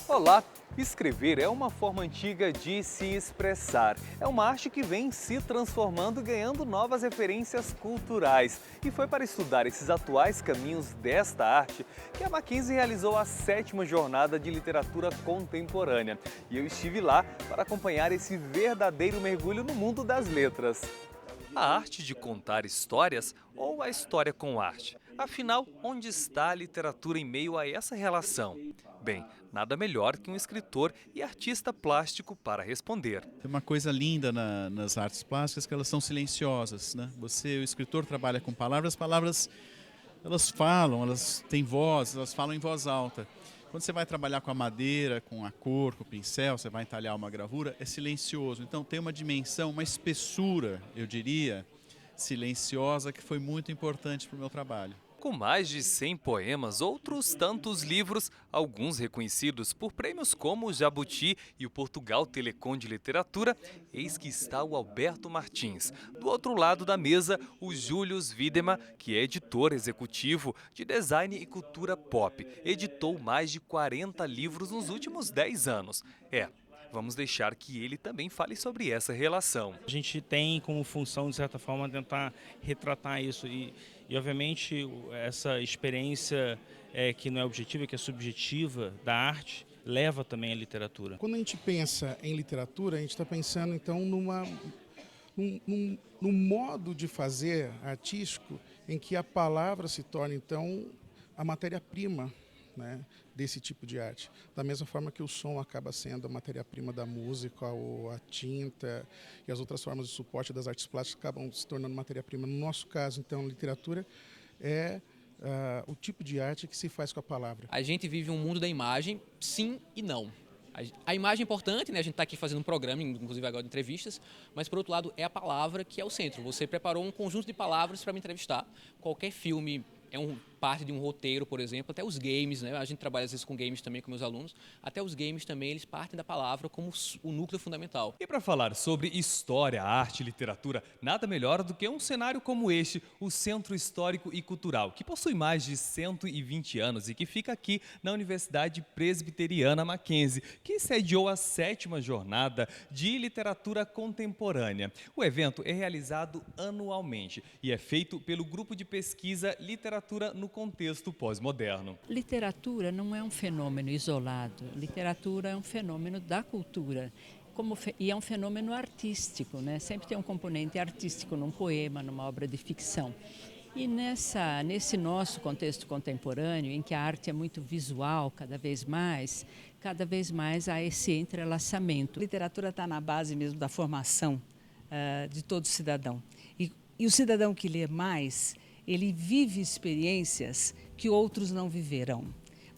Olá! Escrever é uma forma antiga de se expressar. É uma arte que vem se transformando e ganhando novas referências culturais. E foi para estudar esses atuais caminhos desta arte que a Mackenzie realizou a 7ª Jornada de Literatura Contemporânea. E eu estive lá para acompanhar esse verdadeiro mergulho no mundo das letras. A arte de contar histórias ou a história com arte? Afinal, onde está a literatura em meio a essa relação? Bem, nada melhor que um escritor e artista plástico para responder. Tem uma coisa linda nas artes plásticas que elas são silenciosas, né? O escritor trabalha com palavras, as palavras elas falam, elas têm voz, elas falam em voz alta. Quando você vai trabalhar com a madeira, com a cor, com o pincel, você vai entalhar uma gravura, é silencioso. Então tem uma dimensão, uma espessura, eu diria, silenciosa, que foi muito importante para o meu trabalho. Com mais de 100 poemas, outros tantos livros, alguns reconhecidos por prêmios como o Jabuti e o Portugal Telecom de Literatura, eis que está o Alberto Martins. Do outro lado da mesa, o Julius Wiedemann, que é editor executivo de design e cultura pop. Editou mais de 40 livros nos últimos 10 anos. Vamos deixar que ele também fale sobre essa relação. A gente tem como função, de certa forma, tentar retratar isso e obviamente, essa experiência que não é objetiva, que é subjetiva da arte, leva também à literatura. Quando a gente pensa em literatura, a gente está pensando, então, num modo de fazer artístico em que a palavra se torna, então, a matéria-prima, né, desse tipo de arte. Da mesma forma que o som acaba sendo a matéria-prima da música, ou a tinta e as outras formas de suporte das artes plásticas acabam se tornando matéria-prima. No nosso caso, então, a literatura é o tipo de arte que se faz com a palavra. A gente vive um mundo da imagem, sim e não. A imagem é importante, né? A gente está aqui fazendo um programa, inclusive agora de entrevistas, mas por outro lado é a palavra que é o centro. Você preparou um conjunto de palavras para me entrevistar. Qualquer filme é parte de um roteiro, por exemplo, até os games, né? A gente trabalha às vezes com games também com meus alunos, até os games também eles partem da palavra como o núcleo fundamental. E para falar sobre história, arte e literatura, nada melhor do que um cenário como este, o Centro Histórico e Cultural, que possui mais de 120 anos e que fica aqui na Universidade Presbiteriana Mackenzie, que sediou a 7ª Jornada de Literatura Contemporânea. O evento é realizado anualmente e é feito pelo Grupo de Pesquisa Literatura no Contexto Pós-Moderno. Literatura não é um fenômeno isolado, literatura é um fenômeno da cultura. E é um fenômeno artístico, né? Sempre tem um componente artístico num poema, numa obra de ficção. E nesse nosso contexto contemporâneo, em que a arte é muito visual cada vez mais há esse entrelaçamento. A literatura está na base mesmo da formação de todo cidadão. E o cidadão que lê mais, ele vive experiências que outros não viverão.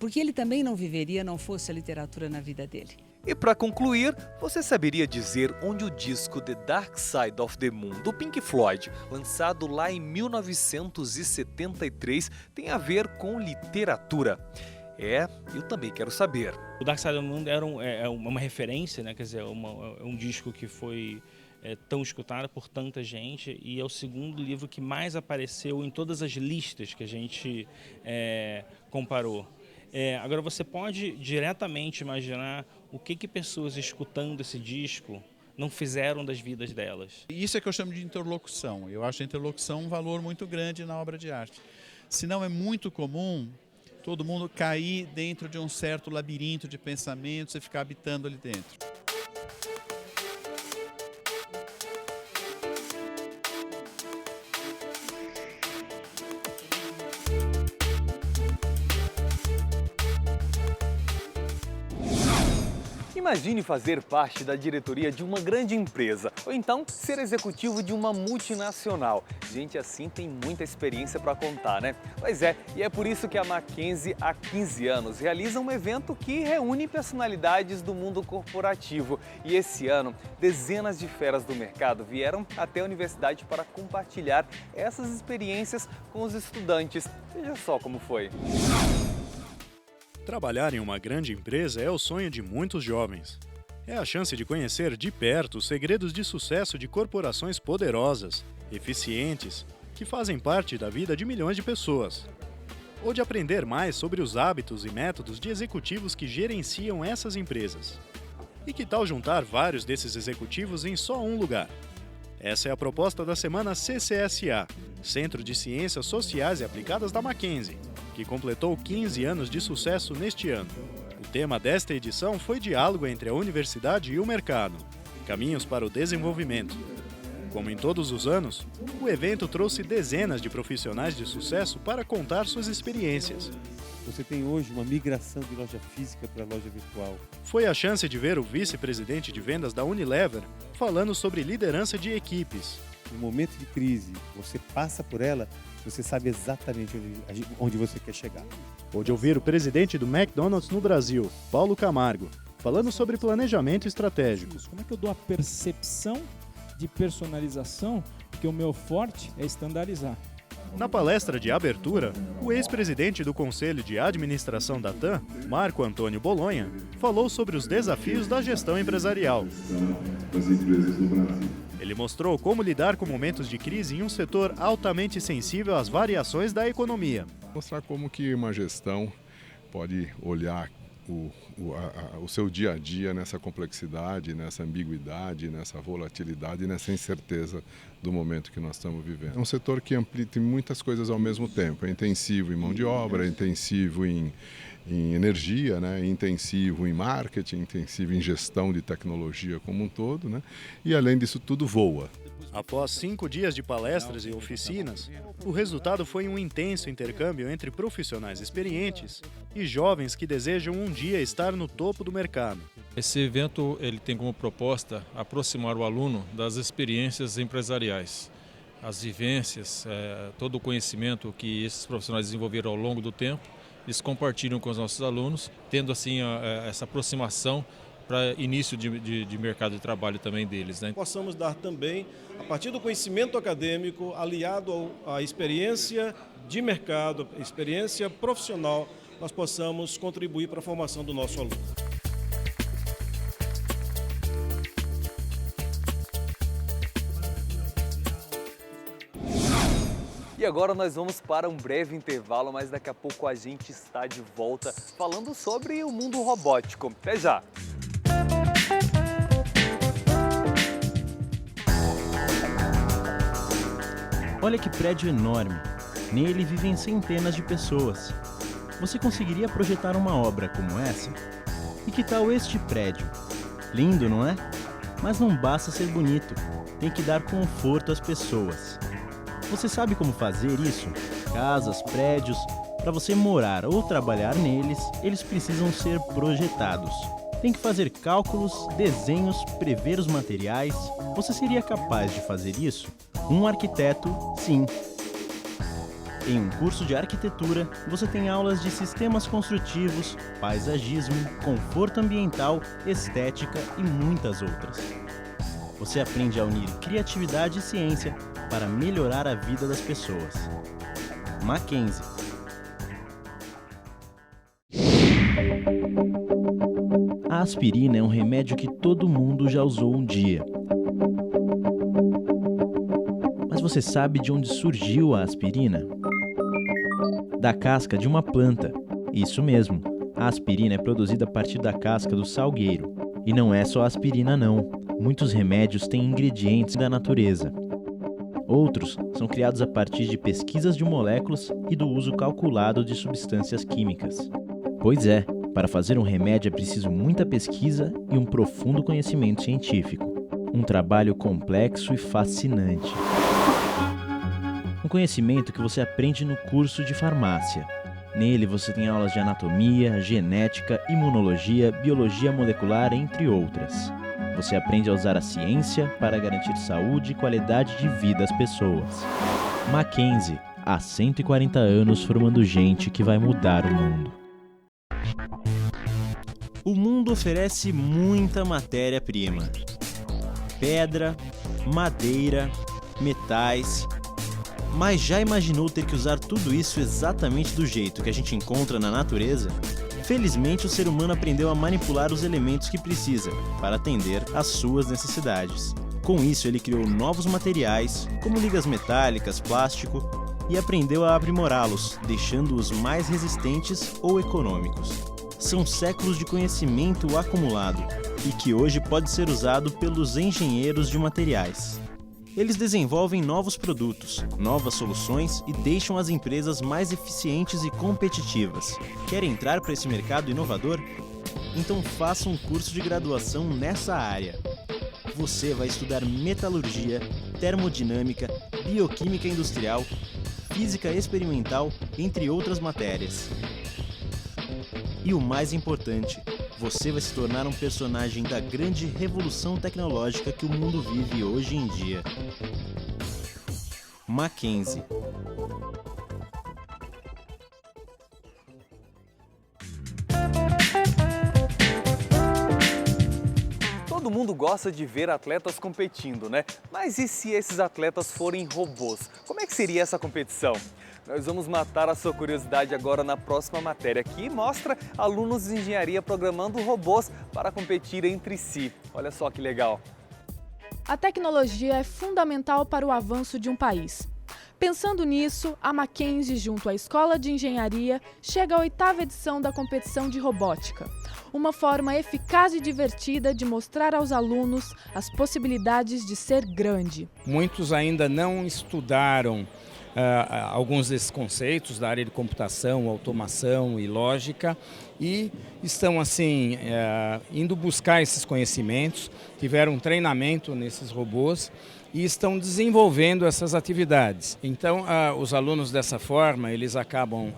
Porque ele também não viveria não fosse a literatura na vida dele. E para concluir, você saberia dizer onde o disco The Dark Side of the Moon, do Pink Floyd, lançado lá em 1973, tem a ver com literatura? Eu também quero saber. O Dark Side of the Moon é uma referência, né? Quer dizer, é um disco que foi tão escutado por tanta gente e é o segundo livro que mais apareceu em todas as listas que a gente comparou. Agora você pode diretamente imaginar o que pessoas escutando esse disco não fizeram das vidas delas. Isso é que eu chamo de interlocução. Eu acho a interlocução um valor muito grande na obra de arte. Senão é muito comum todo mundo cair dentro de um certo labirinto de pensamentos e ficar habitando ali dentro. Imagine fazer parte da diretoria de uma grande empresa, ou então ser executivo de uma multinacional. Gente assim tem muita experiência para contar, né? Pois é, e é por isso que a Mackenzie, há 15 anos, realiza um evento que reúne personalidades do mundo corporativo. E esse ano, dezenas de feras do mercado vieram até a universidade para compartilhar essas experiências com os estudantes. Veja só como foi. Trabalhar em uma grande empresa é o sonho de muitos jovens. É a chance de conhecer de perto os segredos de sucesso de corporações poderosas, eficientes, que fazem parte da vida de milhões de pessoas. Ou de aprender mais sobre os hábitos e métodos de executivos que gerenciam essas empresas. E que tal juntar vários desses executivos em só um lugar? Essa é a proposta da semana CCSA, Centro de Ciências Sociais e Aplicadas da Mackenzie, que completou 15 anos de sucesso neste ano. O tema desta edição foi diálogo entre a universidade e o mercado, caminhos para o desenvolvimento. Como em todos os anos, o evento trouxe dezenas de profissionais de sucesso para contar suas experiências. Você tem hoje uma migração de loja física para loja virtual. Foi a chance de ver o vice-presidente de vendas da Unilever falando sobre liderança de equipes. No momento de crise, você passa por ela, você sabe exatamente onde você quer chegar. Ou de ouvir o presidente do McDonald's no Brasil, Paulo Camargo, falando sobre planejamento estratégico. Como é que eu dou a percepção de personalização, porque o meu forte é estandarizar. Na palestra de abertura, o ex-presidente do Conselho de Administração da TAM, Marco Antônio Bolonha, falou sobre os desafios da gestão empresarial. Ele mostrou como lidar com momentos de crise em um setor altamente sensível às variações da economia. Mostrar como que uma gestão pode olhar o seu dia a dia nessa complexidade, nessa ambiguidade, nessa volatilidade, nessa incerteza do momento que nós estamos vivendo. É um setor que tem muitas coisas ao mesmo tempo. É intensivo em mão de obra, é intensivo em energia, né? Intensivo em marketing, intensivo em gestão de tecnologia como um todo, né? E além disso tudo voa. Após 5 dias de palestras e oficinas, o resultado foi um intenso intercâmbio entre profissionais experientes e jovens que desejam um dia estar no topo do mercado. Esse evento ele tem como proposta aproximar o aluno das experiências empresariais, as vivências, todo o conhecimento que esses profissionais desenvolveram ao longo do tempo, eles compartilham com os nossos alunos, tendo assim essa aproximação para início de mercado de trabalho também deles, né? Possamos dar também, a partir do conhecimento acadêmico, aliado à experiência de mercado, experiência profissional, nós possamos contribuir para a formação do nosso aluno. E agora nós vamos para um breve intervalo, mas daqui a pouco a gente está de volta falando sobre o mundo robótico. Até já! Olha que prédio enorme. Nele vivem centenas de pessoas. Você conseguiria projetar uma obra como essa? E que tal este prédio? Lindo, não é? Mas não basta ser bonito. Tem que dar conforto às pessoas. Você sabe como fazer isso? Casas, prédios, para você morar ou trabalhar neles, eles precisam ser projetados. Tem que fazer cálculos, desenhos, prever os materiais. Você seria capaz de fazer isso? Um arquiteto, sim. Em um curso de arquitetura, você tem aulas de sistemas construtivos, paisagismo, conforto ambiental, estética e muitas outras. Você aprende a unir criatividade e ciência para melhorar a vida das pessoas. Mackenzie. A aspirina é um remédio que todo mundo já usou um dia. Mas você sabe de onde surgiu a aspirina? Da casca de uma planta. Isso mesmo, a aspirina é produzida a partir da casca do salgueiro. E não é só aspirina não, muitos remédios têm ingredientes da natureza. Outros são criados a partir de pesquisas de moléculas e do uso calculado de substâncias químicas. Pois é, para fazer um remédio é preciso muita pesquisa e um profundo conhecimento científico. Um trabalho complexo e fascinante. Um conhecimento que você aprende no curso de farmácia. Nele você tem aulas de anatomia, genética, imunologia, biologia molecular, entre outras. Você aprende a usar a ciência para garantir saúde e qualidade de vida às pessoas. Mackenzie, há 140 anos formando gente que vai mudar o mundo. O mundo oferece muita matéria-prima. Pedra, madeira, metais. Mas já imaginou ter que usar tudo isso exatamente do jeito que a gente encontra na natureza? Felizmente, o ser humano aprendeu a manipular os elementos que precisa para atender às suas necessidades. Com isso, ele criou novos materiais, como ligas metálicas, plástico, e aprendeu a aprimorá-los, deixando-os mais resistentes ou econômicos. São séculos de conhecimento acumulado e que hoje pode ser usado pelos engenheiros de materiais. Eles desenvolvem novos produtos, novas soluções e deixam as empresas mais eficientes e competitivas. Quer entrar para esse mercado inovador? Então faça um curso de graduação nessa área. Você vai estudar metalurgia, termodinâmica, bioquímica industrial, física experimental, entre outras matérias. E o mais importante, você vai se tornar um personagem da grande revolução tecnológica que o mundo vive hoje em dia. Mackenzie. Todo mundo gosta de ver atletas competindo, né? Mas e se esses atletas forem robôs? Como é que seria essa competição? Nós vamos matar a sua curiosidade agora na próxima matéria, que mostra alunos de engenharia programando robôs para competir entre si. Olha só que legal! A tecnologia é fundamental para o avanço de um país. Pensando nisso, a Mackenzie, junto à Escola de Engenharia, chega à 8ª edição da competição de robótica. Uma forma eficaz e divertida de mostrar aos alunos as possibilidades de ser grande. Muitos ainda não estudaram alguns desses conceitos da área de computação, automação e lógica e estão assim indo buscar esses conhecimentos, tiveram um treinamento nesses robôs e estão desenvolvendo essas atividades. Então, os alunos dessa forma, eles acabam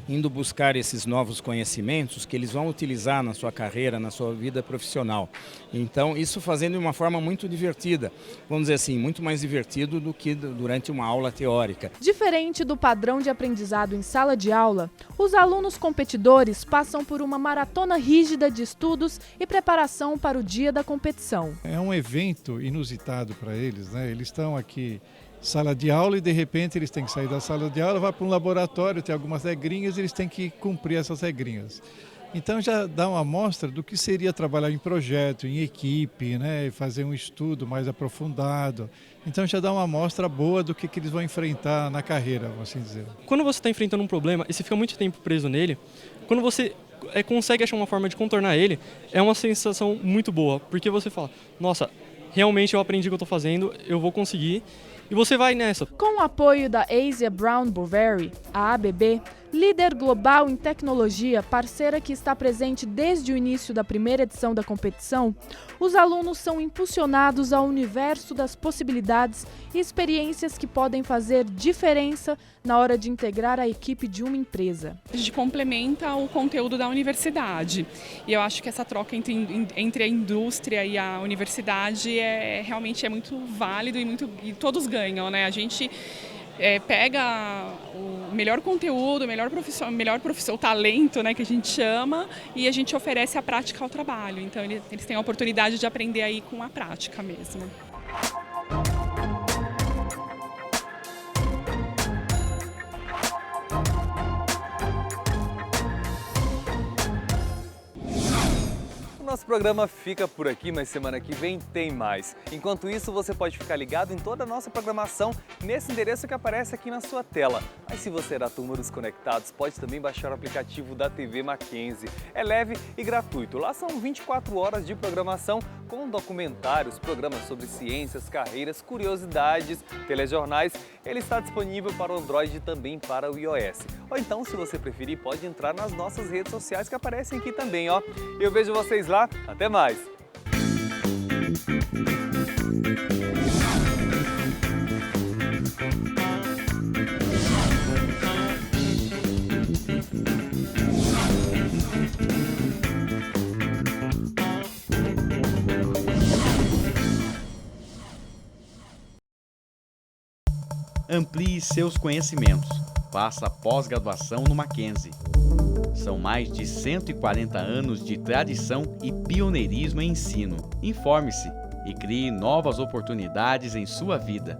indo buscar esses novos conhecimentos que eles vão utilizar na sua carreira, na sua vida profissional. Então, isso fazendo de uma forma muito divertida, vamos dizer assim, muito mais divertido do que durante uma aula teórica. Diferente do padrão de aprendizado em sala de aula, os alunos competidores passam por uma maratona rígida de estudos e preparação para o dia da competição. É um evento inusitado para eles, né? Eles estão aqui sala de aula e de repente eles têm que sair da sala de aula, vai para um laboratório, tem algumas regrinhas e eles têm que cumprir essas regrinhas. Então já dá uma amostra do que seria trabalhar em projeto, em equipe, né? Fazer um estudo mais aprofundado. Então já dá uma amostra boa do que eles vão enfrentar na carreira, vamos assim dizer. Quando você está enfrentando um problema e você fica muito tempo preso nele, quando você consegue achar uma forma de contornar ele, é uma sensação muito boa, porque você fala, nossa, realmente eu aprendi o que eu estou fazendo, eu vou conseguir. E você vai nessa. Com o apoio da Asia Brown Boveri, a ABB, líder global em tecnologia, parceira que está presente desde o início da primeira edição da competição, os alunos são impulsionados ao universo das possibilidades e experiências que podem fazer diferença na hora de integrar a equipe de uma empresa. A gente complementa o conteúdo da universidade e eu acho que essa troca entre a indústria e a universidade realmente é muito válido e todos ganham, né? A gente pega o melhor conteúdo, o melhor profissão, o talento, né, que a gente chama, e a gente oferece a prática ao trabalho. Então eles têm a oportunidade de aprender aí com a prática mesmo. Nosso programa fica por aqui, mas semana que vem tem mais. Enquanto isso, você pode ficar ligado em toda a nossa programação nesse endereço que aparece aqui na sua tela. Mas se você é da turma dos conectados, pode também baixar o aplicativo da TV Mackenzie. É leve e gratuito. Lá são 24 horas de programação com documentários, programas sobre ciências, carreiras, curiosidades, telejornais. Ele está disponível para o Android e também para o iOS. Ou então, se você preferir, pode entrar nas nossas redes sociais que aparecem aqui também, ó. Eu vejo vocês lá. Até mais! Amplie seus conhecimentos. Faça pós-graduação no Mackenzie. São mais de 140 anos de tradição e pioneirismo em ensino. Informe-se e crie novas oportunidades em sua vida.